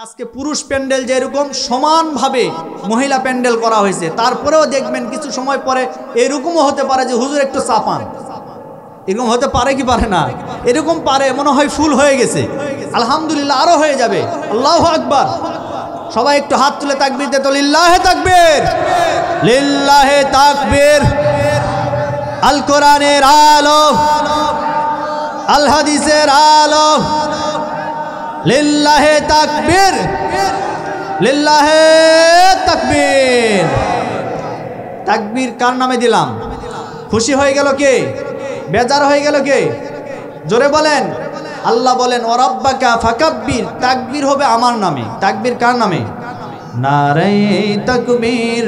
আজকে পুরুষ প্যান্ডেল যেরকম সমানভাবে মহিলা প্যান্ডেল করা হয়েছে, তারপরেও দেখবেন কিছু সময় পরে এরকমও হতে পারে যে হুজুর একটু চাপান। এরকম হতে পারে কি পারে না? এরকম পারে, মনে হয় ফুল হয়ে গেছে। আলহামদুলিল্লাহ, আরো হয়ে যাবে। আল্লাহু আকবার। সবাই একটু হাত তুলে তাকবীর দিতে, লিল্লাহে তাকবীর, লিল্লাহে তাকবীর। আল কোরআনের আলো, আল হাদিসের আলো, লিল্লাহে তাকবীর, লিল্লাহে তাকবীর। তাকবীর কার নামে দিলাম? খুশি হয়ে গেল কে? বেজার হয়ে গেল কে? জোরে বলেন। আল্লাহ বলেন ওয়ারাব্বাকা ফাকাব্বির, তাকবীর হবে আমার নামে। তাকবীর কার নামে? নারে তাকবীর।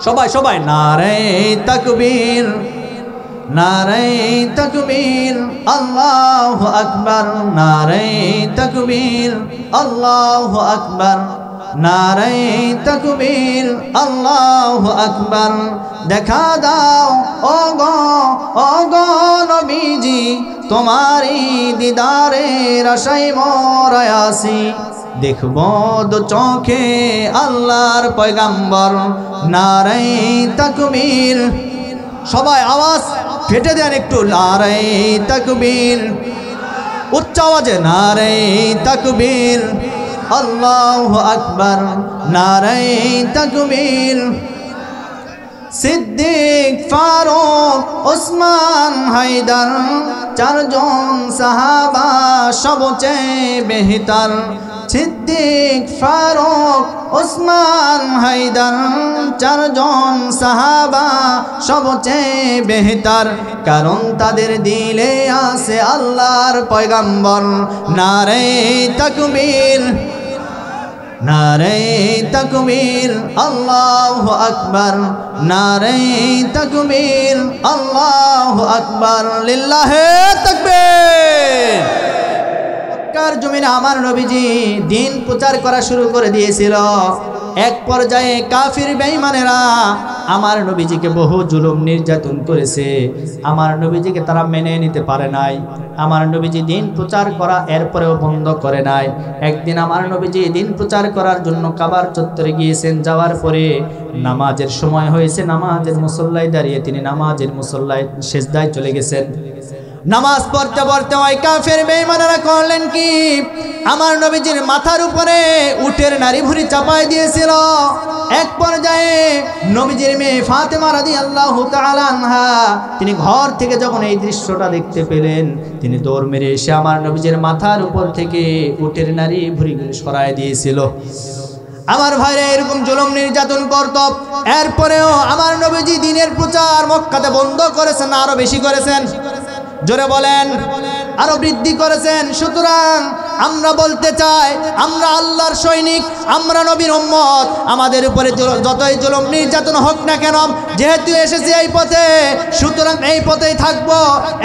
সবাই সবাই নারে তাকবীর, নারে তাকবীর, আল্লাহু আকবার, নারে তাকবীর, আল্লাহু আকবার, নারে তাকবীর, আল্লাহু আকবার। দেখা দাও ওগো নবীজি, তোমারই দিদারের আশায় মোরা আছি। দেখব দু চোখে আল্লাহর পয়গাম্বর। নারে তাকবীর। সবাই আওয়াজ ফেটে দেন একটু, নারে তাকবীর, উচ্চ আওয়াজে নারে তাকবীর, আল্লাহু আকবার, নারে তাকবীর। সিদ্দিক, ফারুক, ওসমান, হায়দার, চারজন সাহাবা সবচেয়ে বেহতর। সিদ্দিক, ফারুক, ওসমান, হায়দার, চারজন সাহাবা সবচেয়ে বেহতর, কারণ তাদের দিলে আছে আল্লাহর পয়গাম্বর। নারে তাকবীর, নারে তাকবীর, আল্লাহু আকবার, নারে তাকবীর, আল্লাহু আকবার, লিল্লাহে তাকবীর। মক্কার জমিনে আমার নবীজি দিন প্রচার করা শুরু করে দিয়েছিল। এক পর্যায়ে কাফির বেঈমানেরা আমার নবীজিকে বহু জুলুম নির্যাতন করেছে। আমার নবীজিকে তারা মেনে নিতে পারে নাই। আমার নবীজি দিন প্রচার করা এরপরেও বন্ধ করে নাই। একদিন আমার নবীজি দিন প্রচার করার জন্য কাবার চত্বরে গিয়েছেন। যাওয়ার পরে নামাজের সময় হয়েছে, নামাজের মুসল্লায় দাঁড়িয়ে তিনি নামাজের মুসল্লায় সেজদায় চলে গেছেন। নামাজ পড়তে পড়তে ওই কাফের বেঈমানেরা করলেন কি, আমার নবীজির মাথার উপরে উটের নারী ভুঁড়ি চাপায় দিয়েছিল। এক পর্যায়ে নবীজির মেয়ে ফাতেমা রাদিয়াল্লাহু তাআলা আনহা তিনি ঘর থেকে যখন এই দৃশ্যটা দেখতে পেলেন, তিনি দৌড় মেরে এসে আমার নবীজির মাথার উপর থেকে উটের নারী ভুঁড়িগুলো সরায় দিয়েছিল। আমার ভাইরা এরকম জুলুম নির্যাতন করত, এরপরেও আমার নবীজি দিনের প্রচার মক্কাতে বন্ধ করেছেন, আরো বেশি করেছেন। জোরে বলেন, আরো বৃদ্ধি করেছেন। সুতরাং আমরা বলতে চাই, আমরা আল্লাহর সৈনিক, আমরা নবীর উম্মত। আমাদের উপরে যতই জুলুম নির্যাতন হোক না কেন, যেহেতু এসেছি এই পথে, সুতরাং এই পথেই থাকবো।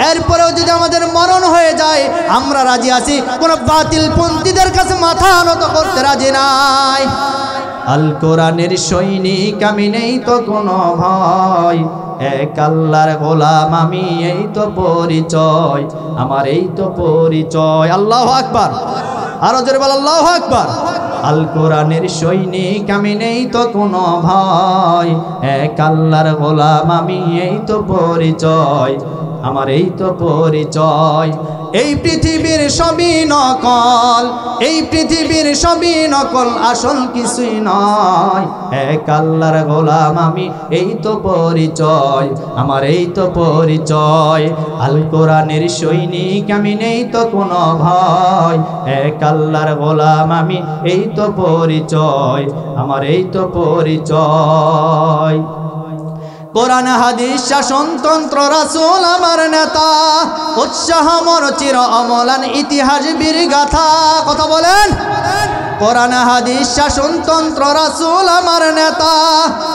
এরপরেও যদি আমাদের মরণ হয়ে যায়, আমরা রাজি আছি। কোন বাতিল পন্থীদের কাছে মাথা নত করতে রাজি নাই। আল কোরআনের সৈনিক আমি, নেই তো কোনো ভয়। এক আল্লাহর গোলাম আমি, এই তো পরিচয় আমার, এই তো পরিচয়। আল্লাহু আকবার, আরো জোরে বল আল্লাহু আকবার। আল কোরআনের সৈনিক আমি, নেই তো কোনো ভয়। এক আল্লাহর গোলাম আমি, এই তো পরিচয় আমার, এই তো পরিচয়। এই পৃথিবীর সবই নকল, এই পৃথিবীর সবই নকল, আসল কিছুই নয়। এক আল্লাহর গোলাম আমি, এই তো পরিচয় আমার, এই তো পরিচয়। আল কোরআনের সৈনিক আমি, নেই তো কোনো ভয়। এক আল্লাহর গোলাম আমি, এই তো পরিচয় আমার, এই তো পরিচয়। কোরআন হাদিস শাসনতন্ত্র রাসূল আমার নেতা, উৎসাহ মোর চির অমলান ইতিহাস বীর গাথা। কথা বলেন। কোরআন হাদিস শাসনতন্ত্র রাসূল আমার নেতা,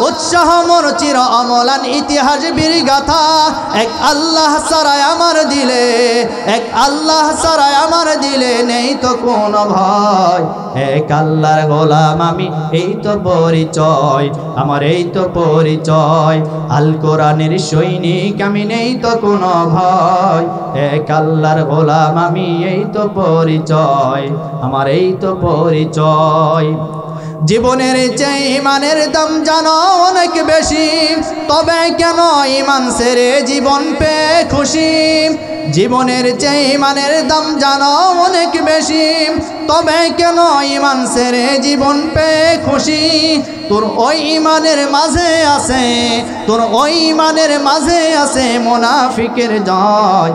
উৎসাহ মোর চির অমলান ইতিহাস বীর গাথা। এক আল্লাহ ছাড়া আমার দিলে, এক আল্লাহ ছাড়া আমার দিলে নেই তো কোনো ভয়। এক আল্লাহর গোলাম আমি, এই তো পরিচয় আমার, এই তো পরিচয়। আল কোরআনের সৈনিক আমি, নেই তো কোনো ভয়। এক আল্লাহর গোলাম আমি, এই তো পরিচয় আমার, এই তো পরিচয়। জীবনের চেয়ে ইমানের দাম জানো অনেক বেশি, তবে কেন ইমান ছেড়ে জীবন পেয়ে খুশি? জীবনের চেয়ে ইমানের দাম জানো অনেক বেশি, তবে কেন ইমান ছেড়ে জীবন পেয়ে খুশি? তোর ওই ইমানের মাঝে আছে, তোর ওই ইমানের মাঝে আছে মুনাফিকের জয়।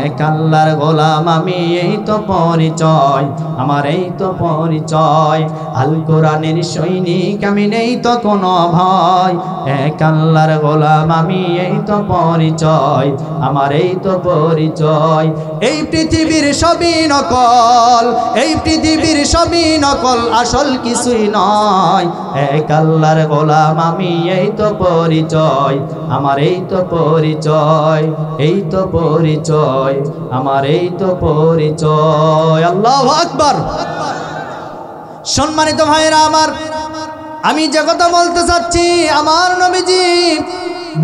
এক আল্লাহর গোলাম আমি, এই তো পরিচয় আমার, এই তো পরিচয়। আল কোরআনের সৈনিক আমি, নেই তো কোনো ভয়। এক আল্লাহর গোলাম আমি, এই তো পরিচয় আমার, এই তো পরিচয়। এই পৃথিবীর সবই নকল, এই পৃথিবীর সবই নকল, আসল কিছুই নয়। এক আল্লাহর গোলাম আমি, এই তো পরিচয় আমার, এই তো পরিচয়, এই তো পরিচয় আমার, এই তো পরিচয়। আল্লাহু আকবার। সম্মানিত ভাইরা আমার, আমি যে কথা বলতে চাচ্ছি, আমার নবীজি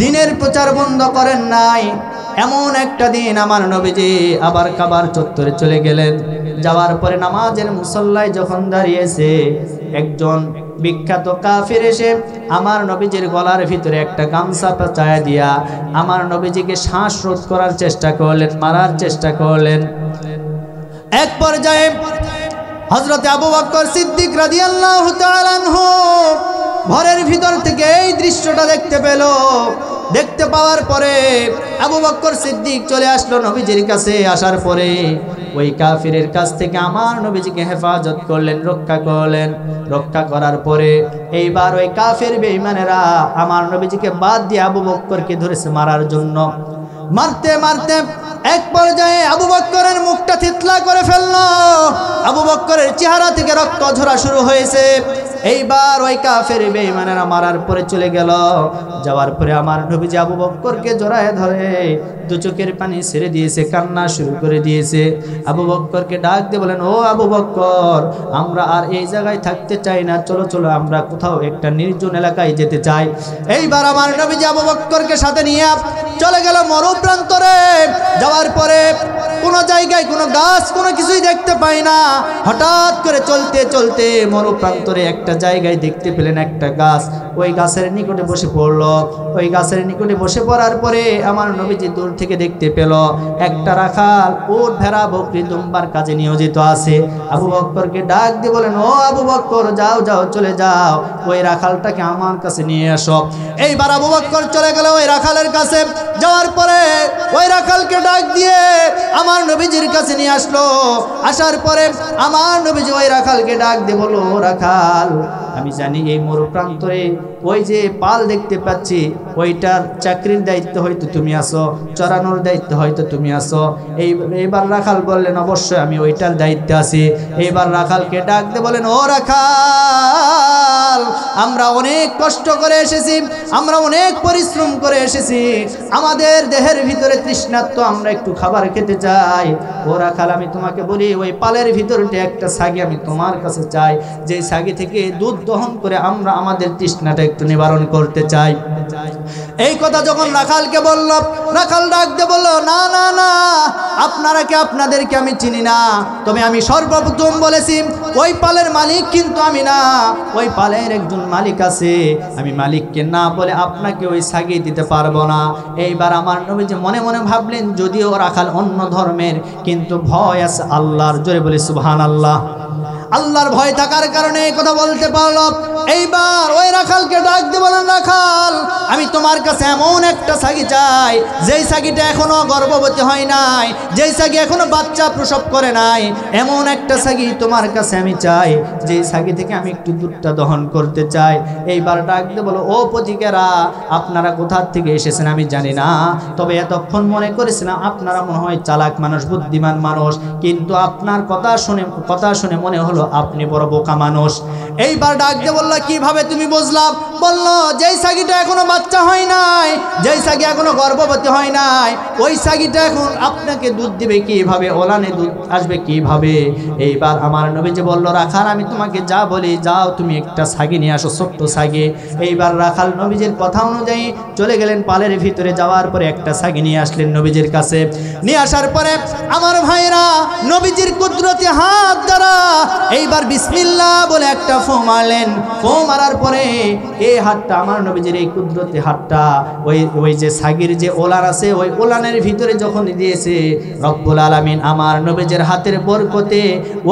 দিনের প্রচার বন্ধ করেন নাই। এমন একটা দিন আমার নবীজি আবার কাবার চত্বরে চলে গেলেন। যাওয়ার পরে নামাজের মুসল্লায় যখন দাঁড়িয়েছে, একজন বিখ্যাত কাফির এসে আমার নবীজির গলার ভিতরে একটা গামছা পেঁচায় দিয়া আমার নবীজিকে শ্বাসরোধ করার চেষ্টা করলেন, মারার চেষ্টা করলেন। এক পর্যায়ে হযরত আবু বকর সিদ্দিক রাদিয়াল্লাহু তাআলা আনহু ঘরের ভিতর থেকে এই দৃশ্যটা দেখতে পেল। দেখতে পাওয়ার পরে আবু বকর সিদ্দিক চলে আসলো নবীজির কাছে। আসার পরে ওই কাফিরের কাছ থেকে আমার নবীজিকে হেফাজত করলেন, রক্ষা করলেন। রক্ষা করার পরে এইবার ওই কাফের বেঈমানেরা আমার নবীজিকে বাদ দিয়ে আবু বকরকে ধরেছে মারার জন্য। মারতে মারতে এক পর্যায়ে আবু বকরের মুখটা থিতলা করে ফেললো। আবু বকরের চেহারা থেকে রক্ত ঝরা শুরু হয়েছে। এইবার ওই কাফের বেঈমানেরা মারার পরে চলে গেল। যাওয়ার পরে আমার নবীজি আবু বকরকে জড়ায় ধরে দু চোখের পানি ছেড়ে দিয়েছে, কান্না শুরু করে দিয়েছে। আবু বকরকে ডাক দিয়ে বলেন, ও আবু বকর, আমরা আর এই জায়গায় থাকতে চাই না, চলো চলো আমরা কোথাও একটা নির্জন এলাকায় যেতে চাই। এইবার আমার নবীজি আবু বকরকে সাথে নিয়ে চলে গেল মরুপ্রান্তরে। যাওয়ার পরে কোনো জায়গায় কোনো গাছ কোনো কিছুই দেখতে পাই না। হঠাৎ করে চলতে চলতে মরুপ্রান্তরে একটা জায়গায় দেখতে পেলেন একটা গাছ। ওই গাছের নিকটে বসে পড়ল। ওই গাছের নিকটে বসে পড়ার পরে আমার নবীজি দূর থেকে দেখতে পেল একটা রাখাল উট ভেড়া বকরি দুম্বার কাজে নিয়োজিত আছে। আবু বকরকে ডাক দিয়ে বলেন, ও আবু বকর, যাও যাও চলে যাও, ওই রাখালটাকে আমার কাছে নিয়ে আসো। এইবার আবু বকর চলে গেল ওই রাখালের কাছে। যাওয়ার পরে ওই রাখালকে ডাক দিয়ে আমার নবীজির কাছে নিয়ে আসলো। আসার পরে আমার নবীজি ওই রাখালকে ডাক দিয়ে বলল, রাখাল, আমি জানি এই মরুপ্রান্তরে ওই যে পাল দেখতে পাচ্ছি, ওইটার চাকরির দায়িত্ব হয়তো তুমি আসো, চড়ানোর দায়িত্ব হয়তো তুমি আসো। এইবার রাখাল বললেন, অবশ্যই আমি ওইটার দায়িত্বে আছি। এইবার রাখালকে ডাক দিয়ে বলেন, ও রাখাল, আমরা অনেক কষ্ট করে এসেছি, আমরা অনেক পরিশ্রম করে এসেছি, আমাদের দেহের ভিতরে তৃষ্ণার্ত, আমরা একটু খাবার খেতে চাই। ও রাখাল, আমি তোমাকে বলি, ওই পালের ভিতরতে একটা ছাগি আমি তোমার কাছে চাই, যে ছাগি থেকে দুধ দহন করে আমরা আমাদের তৃষ্ণাটা একটু নিবারণ করতে চাই। এই কথা যখন রাখালকে বলল, রাখাল ডাক দিয়ে বলল, না না না, আপনাদেরকে আমি চিনি না, তবে আমি সর্বপ্রথম বলেছি ওই পালের মালিক কিন্তু আমি না, ওই পালের একজন মালিক আছে, আমি মালিককে না বলে আপনাকে ওই ছাগি দিতে পারবো না। এইবার আমার নবীজি মনে মনে ভাবলেন, যদিও রাখাল অন্য ধর্মের, কিন্তু ভয় আছে আল্লাহর। জোরে বলি সুবহানাল্লাহ। আল্লাহর ভয় থাকার কারণে এই কথা বলতে পারল। এইবার ওই রাখালকে ডাক দিয়ে বলেন, রাখাল, আমি তোমার কাছে এমন একটা ছাগি চাই, যেই ছাগিটা এখনো গর্ভবতী হয় নাই, যেই ছাগি এখনো বাচ্চা প্রসব করে নাই, এমন একটা ছাগি তোমার কাছে আমি চাই, যেই ছাগি থেকে আমি একটু দুধটা দহন করতে চাই। এইবার ডাক দিয়ে বলো, ও পথিকেরা, আপনারা কোথা থেকে এসেছেন আমি জানি না, তবে এতক্ষণ মনে করেছিলাম আপনারা মনে হয় চালাক মানুষ, বুদ্ধিমান মানুষ, কিন্তু আপনার কথা শুনে মনে হলো হলো আপনি বড় বোকা মানুষ। এইবার ডাক দিয়ে বলল, কিভাবে তুমি বুঝলাম? বলল, যেই সাগিটা এখনো বাচ্চা হয় নাই, যেই সাগি এখনো গর্ভবতী হয় নাই, ওই সাগিটা এখন আপনাকে দুধ দিবে কিভাবে, ওলানে দুধ আসবে কিভাবে? এইবার আমার নবীজি বলল, রাখাল আমি তোমাকে যা বলি যাও তুমি একটা সাগি নিয়ে আসো, ছোট্ট সাগি। এইবার রাখাল নবীজির কথা অনুযায়ী চলে গেলেন পালের ভিতরে। যাওয়ার পরে একটা সাগি নিয়ে আসলেন নবীজির কাছে। নিয়ে আসার পরে আমার ভাইরা নবীজির কুদরতি হাত দ্বারা এইবার বিসমিল্লাহ বলে একটা ফু মারলেন। ফু মারার পরে এই হাতটা আমার নবীজির এই কুদরতি হাতটা ওই যে সাগির যে ওলান আছে ওই ওলানের ভিতরে যখন দিয়েছে, রব্বুল আলামিন আমার নবীজির হাতের বরকতে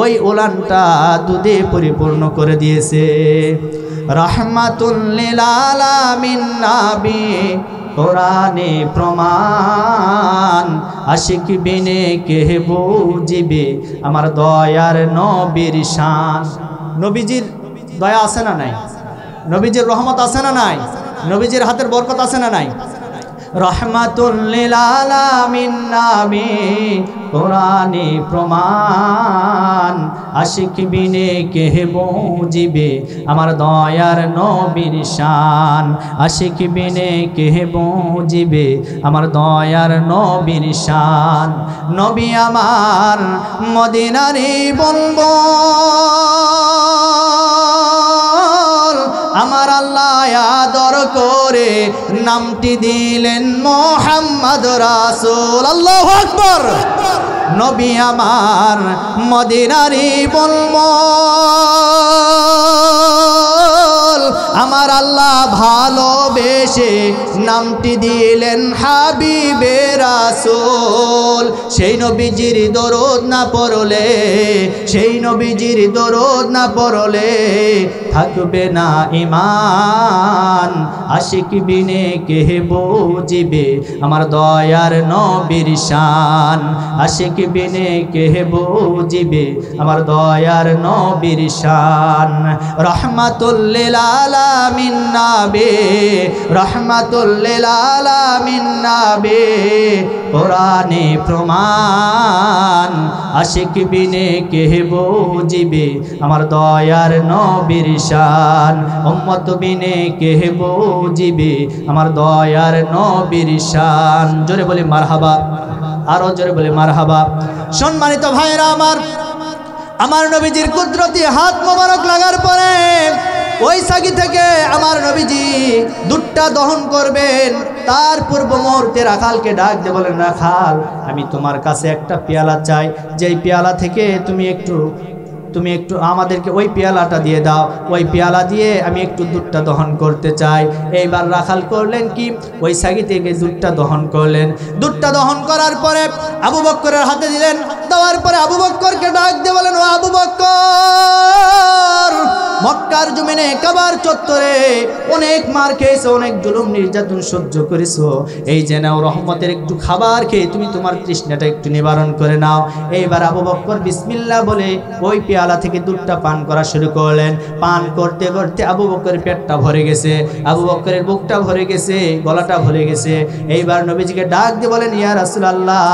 ওই ওলানটা দুধে পরিপূর্ণ করে দিয়েছে। রাহমাতুল লিল আলামিন নবী কোরআনে প্রমাণ, আশিক বিনে কে বুঝিবে আমার দয়ার নবীর শান। নবীজির দয়া আছে না নাই? নবীজির রহমত আছে না নাই? নবীজির হাতের বরকত আছে না নাই? রহমাতুল লিল আলামিন নবী কোরআনে প্রমাণ, আশিক বিনে কে বুঝিবে আমার দয়ার নবীর শান। আশিক বিনে কে বুঝিবে আমার দয়ার নবীর শান। নবী আমার মদিনারে বলবো, আমার আল্লাহ আদর করে নামটি দিলেন মুহাম্মদ রাসূল। আল্লাহু আকবার। নবী আমার মদিনারি বুলবুল, আমার আল্লাহ ভালোবেসে নামটি দিলেন হাবিবে রাসূল। সেই নবীজির দরুদ না পড়লে, সেই নবীজির দরুদ না পড়লে থাকবে না ঈমান। আশিক বিনে কে বুঝিবে আমার দয়ার নবীর শান। আশিক বিনে কে বুঝিবে আমার দয়ার নবীর শান। রহমাতুল লিল আলামিন নবী, রহমাতুল লিল আলামিন নবী কোরআনে প্রমাণ, আশিক বিনে কে বুঝিবে আমার দয়ার নবীর শান। উম্মত বিনে কে বুঝিবে আমার দয়ার নবীর শান। জোরে বলি মারহাবা, আরো জোরে বলি মারহাবা। সম্মানিত ভাইরা আমার নবীজির কুদরতি হাত মোবারক লাগার পরে ওই সাগি থেকে আমার নবীজি দুধটা দহন করবেন। তার পূর্ব মুহূর্তে রাখালকে ডাক দিয়ে বলেন, রাখাল আমি তোমার কাছে একটা পেয়ালা চাই, যেই পেয়ালা থেকে তুমি একটু আমাদেরকে ওই পেয়ালাটা দিয়ে দাও, ওই পেয়ালা দিয়ে আমি একটু দুধটা দহন করতে চাই। এইবার রাখাল করলেন কি, ওই সাগি থেকে দুধটা দহন করলেন। দুধটা দহন করার পরে আবু বকরের হাতে দিলেন। দেওয়ার পরে আবু বকরকে ডাক দিয়ে বলেন, ও আবু বকর, মক্কার জমিনে কাবার চত্বরে অনেক মার খেয়েছো, অনেক জুলুম নির্যাতন সহ্য করেছো, এই যে নাও রহমতের একটু খাবার খেয়ে তুমি তোমার তৃষ্ণাটা একটু নিবারণ করে নাও। এইবার আবু বকর বিসমিল্লাহ বলে ওই পেয়ালা থেকে দুধটা পান করা শুরু করলেন। পান করতে করতে আবু বকরের পেটটা ভরে গেছে, আবু বকরের বুকটা ভরে গেছে, গলাটা ভরে গেছে। এইবার নবীজিকে ডাক দিয়ে বলেন, ইয়া রাসূলুল্লাহ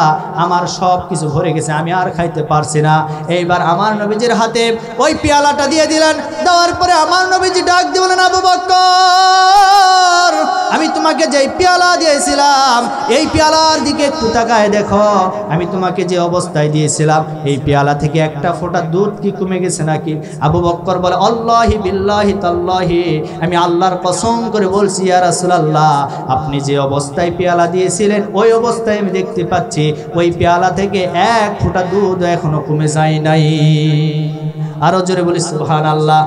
আমার সব কিছু ভরে গেছে, আমি আর খাইতে পারছি না। এইবার আমার নবীজির হাতে ওই পেয়ালাটা দিয়ে দিলেন। দেওয়ার পরে আমার নবীজি ডাক দিয়ে বলেন, আবু বকর আমি তোমাকে যে পেয়ালা দিয়েছিলাম এই পেয়ালার দিকে একটু তাকায় দেখো, আমি তোমাকে যে অবস্থায় দিয়েছিলাম এই পেয়ালা থেকে একটা ফোঁটা দুধ কি কমে গেছে নাকি? আবু বকর বলে, আল্লাহি বিল্লাহি তাল্লাহি, আমি আল্লাহর কসম করে বলছি ইয়া রাসূলুল্লাহ আপনি যে অবস্থায় পেয়ালা দিয়েছিলেন ওই অবস্থায় আমি দেখতে পাচ্ছি ওই পেয়ালা থেকে এক ফোঁটা দুধ এখনো কমে যায় নাই। আরো জোরে বলি সুবহানাল্লাহ।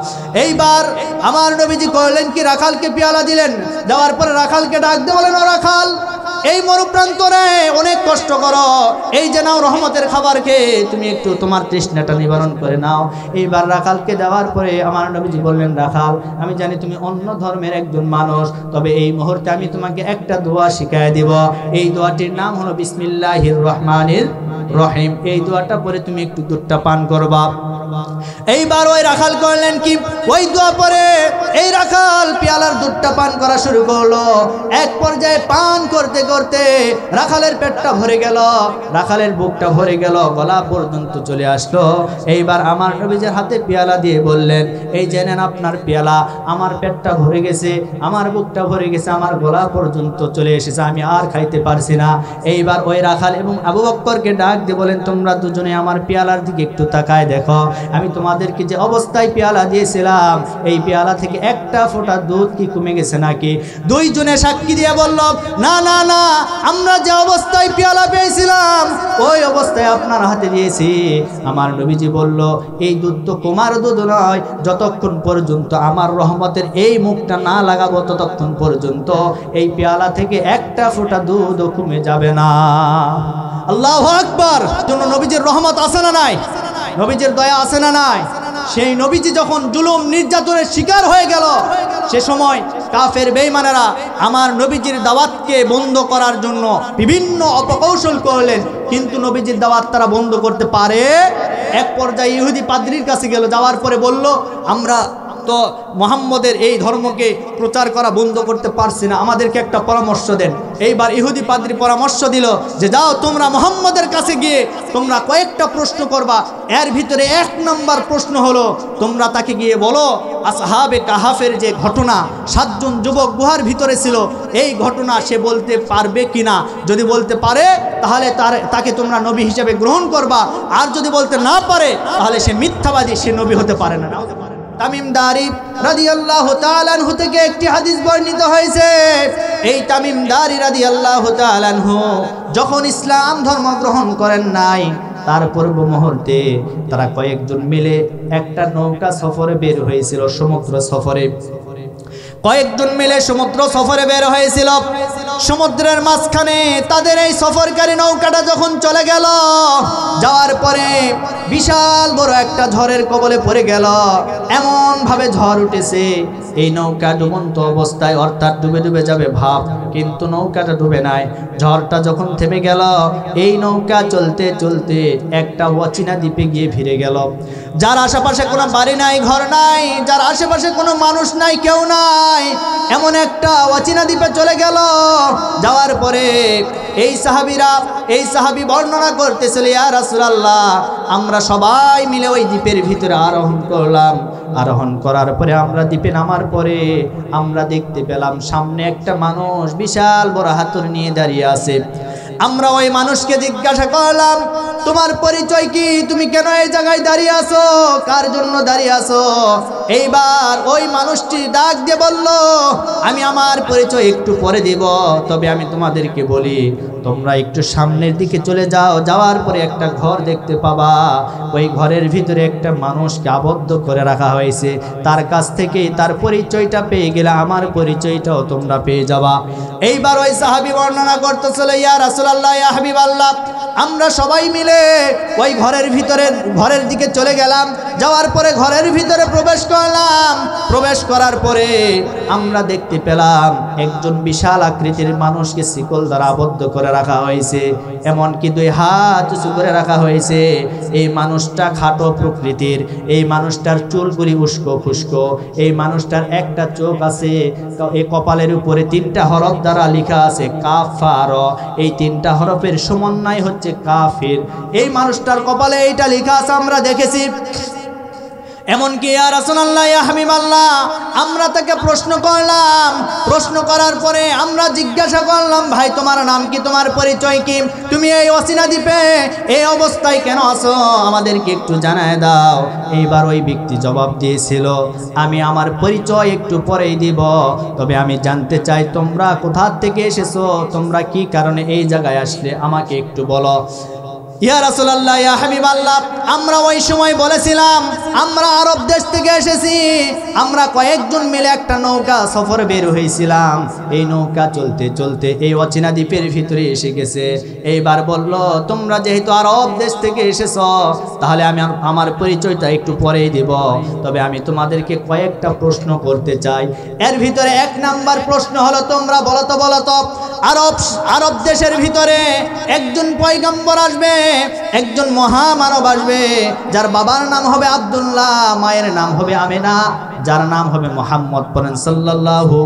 এইবার আমার নবীজি করলেন কি, রাখালকে পেয়ালা দিলেন। দেওয়ার পরে রাখালকে ডাক দিয়ে বলেন, ও রাখাল এই মরুপ্রান্তরে অনেক কষ্ট করো, এই যে নাও রহমতের খাবার খেয়ে তুমি একটু তোমার তৃষ্ণাটা নিবারণ করে নাও। এইবার রাখালকে দেওয়ার পরে আমার নবীজি বললেন, রাখাল আমি জানি তুমি অন্য ধর্মের একজন মানুষ, তবে এই মুহূর্তে আমি তোমাকে একটা দোয়া শিখায় দিব। এই দোয়াটির নাম হলো বিসমিল্লাহির রহমানির রহিম এই দোয়াটা পরে তুমি একটু দুধটা পান করবা। এইবার ওই রাখাল করলেন কি, ওই দোয়া পরে এই রাখাল পেয়ালার দুধটা পান করা শুরু করলো। এক পর্যায়ে পান করতে করতে রাখালের পেটটা ভরে গেল, রাখালের বুকটা ভরে গেল, গলা পর্যন্ত চলে আসলো। এইবার আমার নবীজির হাতে পেয়ালা দিয়ে বললেন, এই জেনেন আপনার পেয়ালা, আমার পেটটা ভরে গেছে, আমার বুকটা ভরে গেছে, আমার গলা পর্যন্ত চলে এসেছে, আমি আর খাইতে পারছি না। এইবার ওই রাখাল এবং আবু বকরকে ডাক দিয়ে বলেন, তোমরা দুজনে আমার পেয়ালার দিকে একটু তাকায় দেখো, আমি তোমাদেরকে যে অবস্থায় পেয়ালা দিয়েছিলাম এই পেয়ালা থেকে একটা ফোঁটা দুধ কি কমে গেছে নাকি? দুইজনে সাক্ষী দিয়ে বলল, না না না, আমরা যে অবস্থায় পেয়ালা পেয়েছিলাম ওই অবস্থায় আপনার হাতে দিয়েছি। আমার নবীজি বলল, এই দুধ তো কমার দুধ নয়, যতক্ষণ পর্যন্ত আমার রহমতের এই মুখটা না লাগাবো ততক্ষণ পর্যন্ত এই পেয়ালা থেকে একটা ফোঁটা দুধও কমে যাবে না। আল্লাহু আকবার। জন্য নবীজির রহমত আছে না নাই? নবীজির দয়া আছে না নাই? সেই নবীজি যখন জুলুম নির্যাতনের শিকার হয়ে গেল, সে সময় কাফের বেঈমানেরা আমার নবীজির দাওয়াতকে বন্ধ করার জন্য বিভিন্ন অপকৌশল করলেন, কিন্তু নবীজির দাওয়াত তারা বন্ধ করতে পারে। এক পর্যায়ে ইহুদি পাদ্রীর কাছে গেল, যাওয়ার পরে বলল, আমরা তো মুহাম্মদের এই ধর্মকে প্রচার করা বন্ধ করতে পারছি না, আমাদেরকে একটা পরামর্শ দেন। এইবার ইহুদি পাদ্রী পরামর্শ দিল যে, যাও তোমরা মুহাম্মদের কাছে গিয়ে তোমরা কয়েকটা প্রশ্ন করবা। এর ভিতরে এক নম্বর প্রশ্ন হলো, তোমরা তাকে গিয়ে বলো আসহাবে কাহাফের যে ঘটনা, 7 জন যুবক গুহার ভিতরে ছিল, এই ঘটনা সে বলতে পারবে কিনা। যদি বলতে পারে তাহলে তাকে তোমরা নবী হিসেবে গ্রহণ করবা, আর যদি বলতে না পারে তাহলে সে মিথ্যাবাদী, সে নবী হতে পারে না। তামিম দারি রাদিয়াল্লাহু তাআলা আনহু থেকে একটি হাদিস বর্ণিত হয়েছে। এই তামিম দারি রাদিয়াল্লাহু তাআলা আনহু যখন ইসলাম ধর্ম গ্রহণ করেন নাই, তার পূর্ব মুহূর্তে তারা কয়েকজন মিলে একটা নৌকা সফরে বের হয়েছিল। সমুদ্র সফরে কয়েকজন মিলে সমুদ্র সফরে বের হয়েছিল। সমুদ্রের মাঝখানে তাদের এই সফরকারী নৌকাটা যখন চলে গেল, যাওয়ার পরে বিশাল বড় একটা ঝড়ের কবলে পড়ে গেল। এমন ভাবে ঝড় উঠেছে, এই নৌকা ডুবন্ত অবস্থায়, অর্থাৎ ডুবে ডুবে যাবে ভাব, কিন্তু নৌকাটা ডুবে নাই। ঝড়টা যখন থেমে গেল, এই নৌকা চলতে চলতে একটা অচেনা দ্বীপে গিয়ে ফিরে গেল। যার আশেপাশে কোনো বাড়ি নাই, ঘর নাই, যার আশেপাশে কোনো মানুষ নাই, কেউ নাই, এমন একটা অচেনা দ্বীপে চলে গেল। যাওয়ার পরে এই সাহাবী বর্ণনা করতেছিল, ইয়া রাসূলুল্লাহ, আমরা সবাই মিলে ওই দ্বীপের ভিতরে আরোহণ করলাম। আরোহণ করার পরে আমরা দ্বীপে নামার পরে আমরা দেখতে পেলাম সামনে একটা মানুষ বিশাল বড় হাতুড়ি নিয়ে দাঁড়িয়ে আছে। আমরা ওই মানুষকে জিজ্ঞাসা করলাম, তোমার পরিচয় কি? তুমি কেন এই জায়গায় দাঁড়িয়ে আছো? কার জন্য দাঁড়িয়ে আছো? এইবার ওই মানুষটি ডাক দিয়ে বলল, আমি আমার পরিচয় একটু পরে দেব, তবে আমি তোমাদেরকে বলি, তোমরা একটু সামনের দিকে চলে যাও, যাওয়ার পরে একটা ঘর দেখতে পাবা। ওই ঘরের ভিতরে একটা মানুষকে আবদ্ধ করে রাখা হয়েছে। তার কাছ থেকে তার পরিচয়টা পেয়ে গেলে আমার পরিচয়টাও তোমরা পেয়ে যাবা। এইবার ওই সাহাবী বর্ণনা করতেছিল, ইয়া রাসূলুল্লাহ, ইয়া হাবিবাল্লাহ, আমরা সবাই মিলে ওই ঘরের দিকে চলে গেলাম। যাওয়ার পরে ঘরের ভিতরে প্রবেশ করলাম। প্রবেশ করার পরে আমরা দেখতে পেলাম একজন বিশাল আকৃতির মানুষকে শিকল দ্বারা আবদ্ধ করে রাখা হয়েছে, এমনকি 2 হাত উঁচু করে রাখা হয়েছে। এই মানুষটা খাটো প্রকৃতির, এই মানুষটার চুলগুলি উস্কো খুস্কো, এই মানুষটার একটা চোখ আছে, এই কপালের উপরে 3টা হরফ দ্বারা লেখা আছে কাফার। এই 3টা হরফের সমন্বয় হচ্ছে কাফির। এই মানুষটার কপালে এইটা লেখা আছে, আমরা দেখেছি। এমনকি ইয়া রাসূলুল্লাহ, ইয়া হাবিবাল্লাহ, আমরা তাকে প্রশ্ন করলাম। প্রশ্ন করার পরে আমরা জিজ্ঞাসা করলাম, ভাই তোমার নাম কি? তোমার পরিচয় কি? তুমি এই অচেনা দ্বীপে এই অবস্থায় কেন আছো? আমাদেরকে একটু জানায় দাও। এইবার ওই ব্যক্তি জবাব দিয়েছিল, আমি আমার পরিচয় একটু পরেই দিব, তবে আমি জানতে চাই তোমরা কোথা থেকে এসেছো, তোমরা কি কারণে এই জায়গায় আসলে, আমাকে একটু বলো। ইয়া রাসূলুল্লাহ, ইয়া হাবিবাল্লাহ, আমরা ওই সময় বলেছিলাম আমরা আরব দেশ থেকে এসেছি। আমরা কয়েকজন মিলে একটা নৌকা সফরে বের হয়েছিলাম। এই নৌকা চলতে চলতে এই অচেনা দ্বীপের ভিতরে এসে গেছে। এইবার বলল, তোমরা যেহেতু আরব দেশ থেকে এসেছো, তাহলে আমি আমার পরিচয়টা একটু পরেই দেব, তবে আমি তোমাদেরকে কয়েকটা প্রশ্ন করতে চাই। এর ভিতরে 1 নাম্বার প্রশ্ন হলো, তোমরা বলো তো আরব দেশের ভিতরে একজন পয়গম্বর আসবেন, একজন মহামানব আসবে, যার বাবার নাম হবে আব্দুল্লাহ, মায়ের নাম হবে আমেনা, যার নাম হবে মুহাম্মদ পড়েন সাল্লাল্লাহু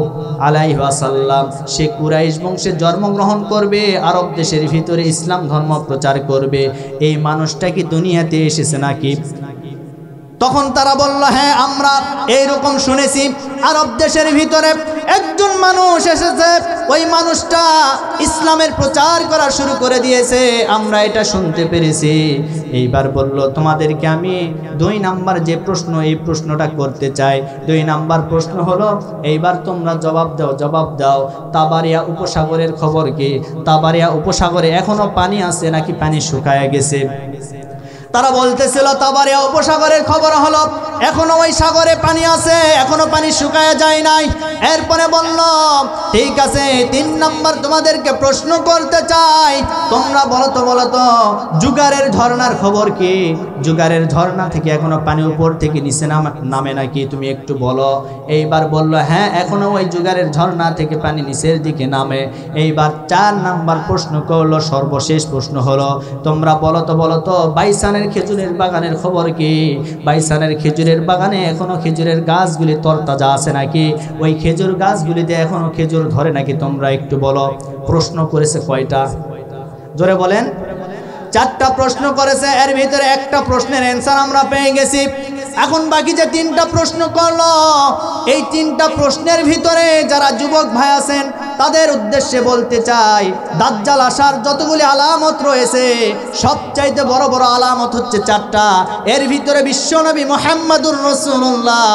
আলাইহি ওয়াসাল্লাম। সে কুরাইশ বংশে জন্মগ্রহণ করবে, আরব দেশের ভিতরে ইসলাম ধর্ম প্রচার করবে। এই মানুষটা কি দুনিয়াতে এসেছে নাকি? তখন তারা বলল, হ্যাঁ আমরা এইরকম শুনেছি, আরব দেশের ভিতরে একজন মানুষ এসেছে, ওই মানুষটা ইসলামের প্রচার করা শুরু করে দিয়েছে, আমরা এটা শুনতে পেরেছি। এইবার বলল, তোমাদেরকে আমি 2 নাম্বার যে প্রশ্ন, এই প্রশ্নটা করতে চাই। 2 নাম্বার প্রশ্ন হলো, এইবার তোমরা জবাব দাও তাবারিয়া উপসাগরের খবর কি? তাবারিয়া উপসাগরে এখনো পানি আছে নাকি পানি শুকায় গেছে? তারা বলতেছিল তাবারিয়া উপসাগরের খবর হলো এখনো ওই সাগরে পানি আছে, এখনো পানি শুকায় যায় নাই। এরপরে বলল, ঠিক আছে 3 নাম্বার তোমাদেরকে প্রশ্ন করতে চাই, তোমরা বলো তো জুগারের ঝর্ণার খবর কি? জুগারের ঝর্ণা থেকে এখনো পানি উপর থেকে নিচে নামে নাকি? তুমি একটু বলো। এইবার বলল, হ্যাঁ এখনো ওই জুগারের ঝর্ণা থেকে পানি নিচের দিকে নামে। এইবার 4 নাম্বার প্রশ্ন করলো, সর্বশেষ প্রশ্ন হলো, তোমরা বলো তো বাইসানের খেজুরের বাগানের খবর কি? বাইসানের খেজুরের বাগানে এখনো খেজুরের গাছগুলি তরতাজা আছে নাকি? ওই খেজুর গাছগুলিতে এখনো খেজুর ধরে নাকি? তোমরা একটু বলো। প্রশ্ন করেছে কয়টা? জোরে বলেন। 4টা প্রশ্ন করেছে, এর ভিতরে একটা প্রশ্নের অ্যান্সার আমরা পেয়ে গেছি। এখন বাকি যে 3টা প্রশ্ন করলো, এই 3টা প্রশ্নের ভিতরে যারা যুবক ভাই আছেন তাদের উদ্দেশ্যে বলতে চাই, দাজ্জাল আসার যতগুলি আলামত রয়েছে সবচাইতে বড় বড় আলামত হচ্ছে 4টা। এর ভিতরে বিশ্বনবী মুহাম্মদুর রাসূলুল্লাহ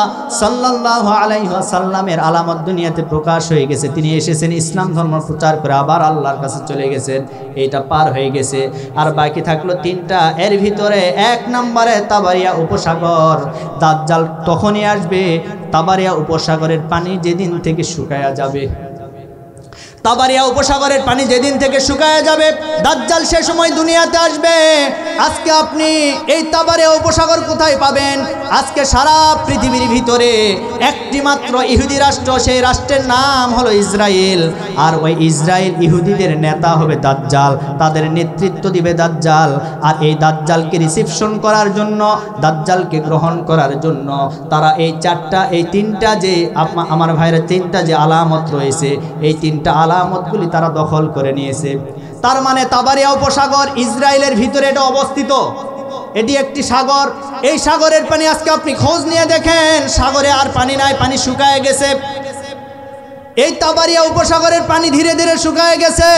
সাল্লাল্লাহু আলাইহি ওয়াসাল্লামের আলামত দুনিয়াতে প্রকাশ হয়ে গেছে। তিনি এসেছেন ইসলাম ধর্ম প্রচার করে, আবার আল্লাহর কাছে চলে গেছেন, এইটা পার হয়ে গেছে। আর বাকি থাকলো 3টা। এর ভিতরে 1 নম্বরে তাবারিয়া উপসাগর। দাজ্জাল তখনই আসবে তাবারিয়া উপসাগরের পানি যেদিন থেকে শুকায়া যাবে। তাবারিয়া উপসাগরের পানি যেদিন থেকে শুকায় যাবে, দাজ্জাল সে সময় দুনিয়াতে আসবে। আজকে আপনি এই তাবারিয়া উপসাগর কোথায় পাবেন? আজকে সারা পৃথিবীর ভিতরে একটি মাত্র ইহুদি রাষ্ট্র, সেই রাষ্ট্রের নাম হলো ইসরায়েল। আর ওই ইসরায়েল ইহুদিদের নেতা হবে দাজ্জাল, তাদের নেতৃত্ব দিবে দাজ্জাল। আর এই দাজ্জালকে রিসিপশন করার জন্য, দাজ্জালকে গ্রহণ করার জন্য তারা এই 3টা যে আমার ভাইয়ের 3টা যে আলামত রয়েছে, এই 3টা আলামতগুলি তারা দখল করে নিয়েছে। তার মানে তাবারিয়া উপসাগর ইসরায়েলের ভিতরে এটা অবস্থিত, এটি একটি সাগর। এই সাগরের পানি আজকে আপনি খোঁজ নিয়ে দেখেন, সাগরে আর পানি নাই, পানি শুকায় গেছে। এই তাবারিয়া উপসাগরের পানি ধীরে ধীরে শুকায় গেছে।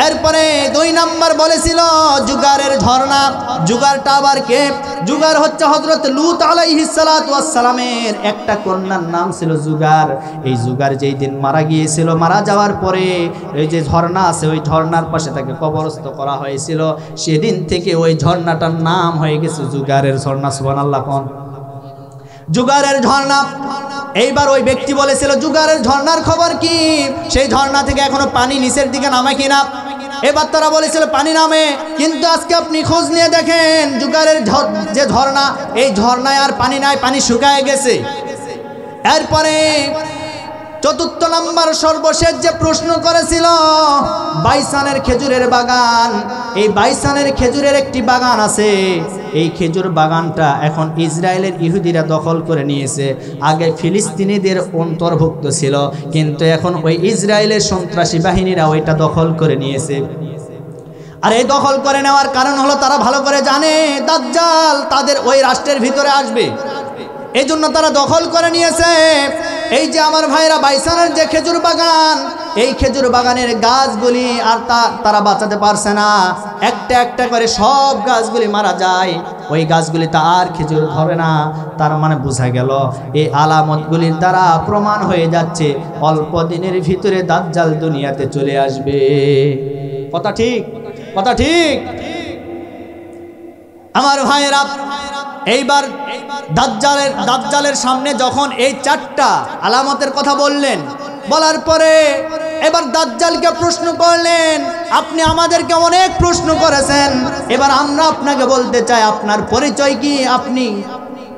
এরপরে 2 নাম্বার বলেছিল জুগারের ঝর্ণা। জুগারটা আবার কে? জুগার হচ্ছে হযরত লূত আলাইহিস সালাতু ওয়াস সালামের একটা কন্যার নাম ছিল জুগার। এই জুগার যেই দিন মারা গিয়েছিল, মারা যাওয়ার পরে এই যে ঝর্ণা আছে, ওই ঝর্ণার পাশে তাকে কবরস্থ করা হয়েছিল। সেদিন থেকে ওই ঝর্ণাটার নাম হয়ে গেছে জুগারের ঝর্ণা। সুবহানাল্লাহ কোন জুগারের ঝর্ণা। এইবার ওই ব্যক্তি বলেছিল জুগারের ঝর্ণার খবর কি? সেই ঝর্ণা থেকে এখনো পানি নিচের দিকে নামে কিনা? এবার তারা বলেছিল পানি নামে, কিন্তু আজকে আপনি খোঁজ নিয়ে দেখেন জুগারের যে ঝর্ণা, এই ঝর্ণায় আর পানি নাই, পানি শুকায় গেছে। এরপরে 4 নম্বর সর্বশেষ যে প্রশ্ন করেছিল, বাইসানের খেজুরের বাগান। এই বাইসানের খেজুরের একটি বাগান আছে, এই খেজুর বাগানটা এখন ইসরায়েলের ইহুদিরা দখল করে নিয়েছে। আগে ফিলিস্তিনিদের অন্তর্ভুক্ত ছিল, কিন্তু এখন ওই ইসরায়েলের সন্ত্রাসী বাহিনীরা ওইটা দখল করে নিয়েছে। আর এই দখল করে নেওয়ার কারণ হলো তারা ভালো করে জানে দাজ্জাল তাদের ওই রাষ্ট্রের ভিতরে আসবে, এই জন্য তারা দখল করে নিয়েছে। এই যে আমার ভাইরা বাইসানের যে খেজুর বাগান, এই খেজুর বাগানের গাছগুলি আর তারা বাঁচাতে পারছে না, একটা একটা করে সব গাছগুলি মারা যায়। ওই গাছগুলিতে আর খেজুর ধরে না। তার মানে বোঝা গেল এই আলামতগুলির দ্বারা প্রমাণ হয়ে যাচ্ছে অল্প দিনের ভিতরে দাজ্জাল দুনিয়াতে চলে আসবে। কথা ঠিক, কথা ঠিক আমার ভাইয়েরা। এইবার দাজ্জালের সামনে যখন এই 4টা আলামতের কথা বললেন, বলার পরে এবার দাজ্জালকে প্রশ্ন করলেন, আপনি আমাদেরকে অনেক প্রশ্ন করেছেন, এবার আমরা আপনাকে বলতে চাই আপনার পরিচয় কি, আপনি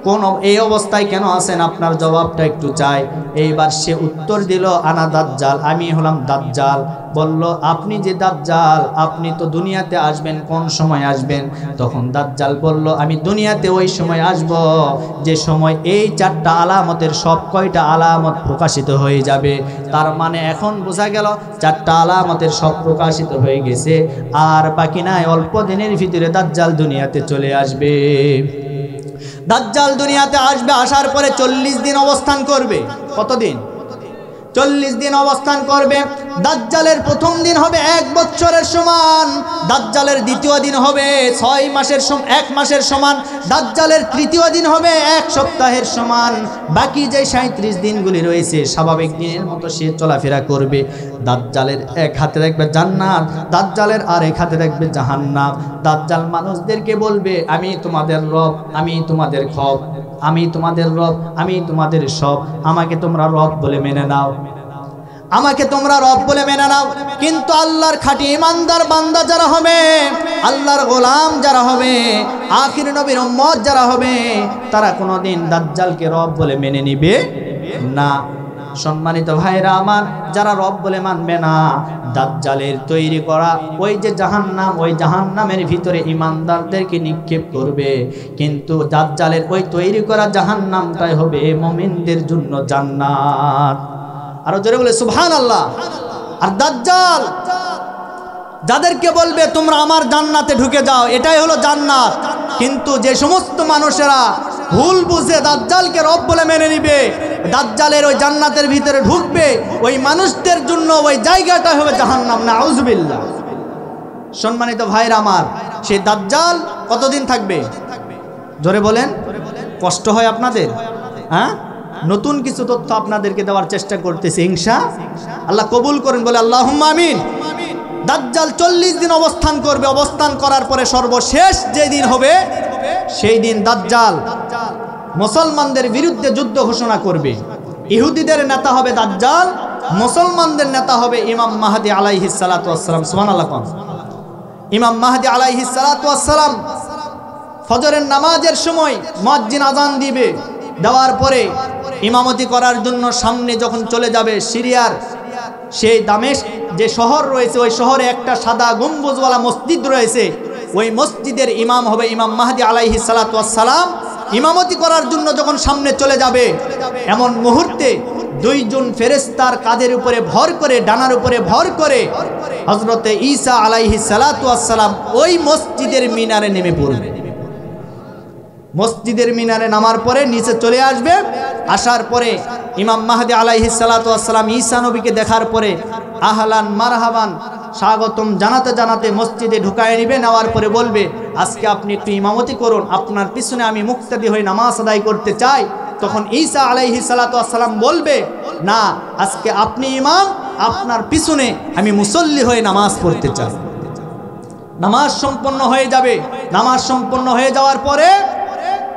কোন এই অবস্থায় কেন আছেন, আপনার জবাবটা একটু চাই। এইবার সে উত্তর দিল, আনা দাজ্জাল, আমি হলাম দাজ্জাল। বলল, আপনি যে দাজ্জাল, আপনি তো দুনিয়াতে আসবেন, কোন সময় আসবেন? তখন দাজ্জাল বলল, আমি দুনিয়াতে ওই সময় আসব যে সময় এই 4টা আলামতের সব কয়টা আলামত প্রকাশিত হয়ে যাবে। তার মানে এখন বোঝা গেল 4টা আলামতের সব প্রকাশিত হয়ে গেছে, আর বাকি নাই, অল্প দিনের ভিতরে দাজ্জাল দুনিয়াতে চলে আসবে। দাজ্জাল দুনিয়াতে আসবে, আসার পরে 40 দিন অবস্থান করবে। কতদিন? 40 দিন অবস্থান করবে। দাজ্জালের প্রথম দিন হবে 1 বছরের সমান, দাজ্জালের দ্বিতীয় দিন হবে 1 মাসের সমান, দাজ্জালের তৃতীয় দিন হবে 1 সপ্তাহের সমান। বাকি যে 37 দিনগুলি রয়েছে স্বাভাবিক দিনের মতো সে চলাফেরা করবে। দাজ্জালের এক হাতে দেখবে জান্নাত, দাজ্জালের আরেক হাতে দেখবে জাহান্নাম। দাজ্জাল মানুষদেরকে বলবে, আমি তোমাদের রব, আমি তোমাদের খব, আমি তোমাদের রব, আমি তোমাদের সব, আমাকে তোমরা রব বলে মেনে নাও, আমাকে তোমরা রব বলে মেনে নাও। কিন্তু আল্লাহর খাঁটি ইমানদার বান্দা যারা হবে, আল্লাহর গোলাম যারা হবে, আখির নবীর উম্মত যারা হবে, তারা কোনোদিন দাজ্জালকে রব বলে মেনে নিবে না। সম্মানিত ভাইরা আমার, যারা রব বলে মানবে না, দাজ্জালের তৈরি করা ওই যে জাহান্নাম, ওই জাহান্নামের ভিতরে ইমানদারদেরকে নিক্ষেপ করবে। কিন্তু দাজ্জালের ওই তৈরি করা জাহান্নামটাই হবে মুমিনদের জন্য জান্নাত। আরো জোরে বলে সুবহানাল্লাহ। আর দাজ্জাল যাদেরকে বলবে তোমরা আমার জান্নাতে ঢুকে যাও, এটাই হলো জান্নাত। কিন্তু যে সমস্ত মানুষেরা ভুল বুঝে দাজ্জালকে রব বলে মেনে নিবে, দাজ্জালের ওই জান্নাতের ভিতরে ঢুকবে, ওই মানুষদের জন্য ওই জায়গাটা হবে জাহান্নাম। নাউজুবিল্লাহ। সম্মানিত ভাইরা আমার, সেই দাজ্জাল কতদিন থাকবে? জোরে বলেন। কষ্ট হয় আপনাদের? হ্যাঁ, নতুন কিছু তথ্য আপনাদেরকে দেওয়ার চেষ্টা করতেছি, ইনশাআল্লাহ কবুল করেন, বলে আল্লাহুম্মা আমিন। দাজ্জাল 40 দিন অবস্থান করবে। অবস্থান করার পরে সর্বশেষ যে দিন হবে, সেই দিন দাজ্জাল মুসলমানদের বিরুদ্ধে যুদ্ধ ঘোষণা করবে। ইহুদিদের নেতা হবে দাজ্জাল, মুসলমানদের নেতা হবে ইমাম মাহদী আলাইহিস সালাতু ওয়াস সালাম। সুবহানাল্লাহ। ইমাম মাহদী আলাইহিস সালাতু ওয়াস সালাম ফজরের নামাজের সময় মুয়াজ্জিন আযান দিবে, দেওয়ার পরে ইমামতি করার জন্য সামনে যখন চলে যাবে, সিরিয়ার সেই দামেস্ক যে শহর রয়েছে, ওই শহরে একটা সাদা গম্বুজওয়ালা মসজিদ রয়েছে, ওই মসজিদের ইমাম হবে ইমাম মাহদী আলাইহিস সালাতু ওয়াস সালাম। ইমামতি করার জন্য যখন সামনে চলে যাবে, এমন মুহূর্তে 2 জন ফেরেশতার কাঁধের উপরে ভর করে, ডানার উপরে ভর করে হযরতে ঈসা আলাইহিস সালাতু ওয়াস সালাম ওই মসজিদের মিনারে নেমে পড়বে। মসজিদের মিনারে নামার পরে নিচে চলে আসবে। আসার পরে ইমাম মাহদী আলাইহিস সালাতু ওয়াস সালাম ঈসা নবীকে দেখার পরে আহলান মারহাবান স্বাগতম জানাতে জানাতে মসজিদে ঢুকায় নেবে। নেওয়ার পরে বলবে, আজকে আপনি একটু ইমামতি করুন, আপনার পিছনে আমি মুক্তাদি হয়ে নামাজ আদায় করতে চাই। তখন ঈসা আলাইহিস সালাতু ওয়াস সালাম বলবে, না, আজকে আপনি ইমাম, আপনার পিছনে আমি মুসল্লি হয়ে নামাজ পড়তে চাই। নামাজ সম্পন্ন হয়ে যাবে। নামাজ সম্পন্ন হয়ে যাওয়ার পরে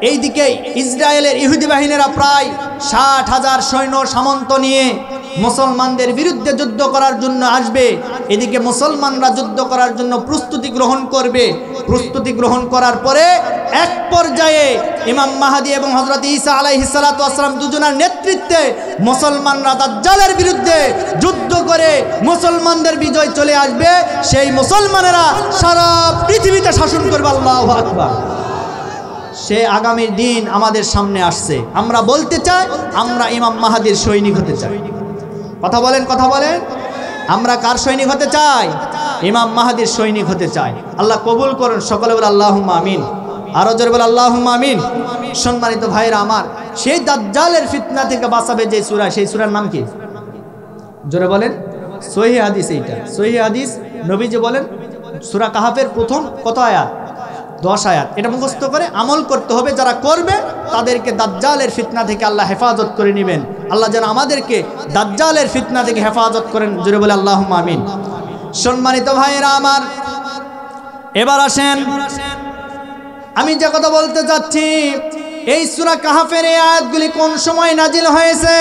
এইদিকে ইসরায়েলের ইহুদি বাহিনীরা প্রায় 60,000 সৈন্য সামন্ত নিয়ে মুসলমানদের বিরুদ্ধে যুদ্ধ করার জন্য আসবে। এদিকে মুসলমানরা যুদ্ধ করার জন্য প্রস্তুতি গ্রহণ করবে। প্রস্তুতি গ্রহণ করার পরে এক পর্যায়ে ইমাম মাহদী এবং হযরত ঈসা আলাইহিস সালাতু ওয়াস সালাম দুজনের নেতৃত্বে মুসলমানরা দাজ্জালের বিরুদ্ধে যুদ্ধ করে মুসলমানদের বিজয় চলে আসবে। সেই মুসলমানেরা সারা পৃথিবীতে শাসন করবে। আল্লাহু আকবার। সে আগামীর দিন আমাদের সামনে আসছে। আমরা বলতে চাই, আমরা ইমাম মাহদীর সৈনিক হতে চাই। কথা বলেন, কথা বলেন। আমরা কার সৈনিক হতে চাই? ইমাম মাহদীর সৈনিক হতে চাই। আল্লাহ কবুল করুন। সকলে বলে আল্লাহুম্মা আমিন। আরো জোরে বলে আল্লাহুম্মা আমিন। সম্মানিত ভাইরা আমার, সেই দাজ্জালের ফিতনা থেকে বাঁচাবে যে সূরা, সেই সূরার নাম কি? জোরে বলেন। সহিহ হাদিস। এইটা সহিহ হাদিস। নবীজি বলেন সূরা কাহাফের প্রথম কত আয়াত? 10 আয়াত। এটা মুখস্থ করে আমল করতে হবে। যারা করবে তাদেরকে দাজ্জালের ফিতনা থেকে আল্লাহ হেফাজত করে নেবেন। আল্লাহ যেন আমাদেরকে দাজ্জালের ফিতনা থেকে হেফাজত করেন। জোরে বলে আল্লাহুম্মা আমিন। সম্মানিত ভাইরা আমার, এবার আসেন, আমি যে কথা বলতে যাচ্ছি, এই সূরা কাহাফের এই আয়াতগুলি কোন সময় নাজিল হয়েছে?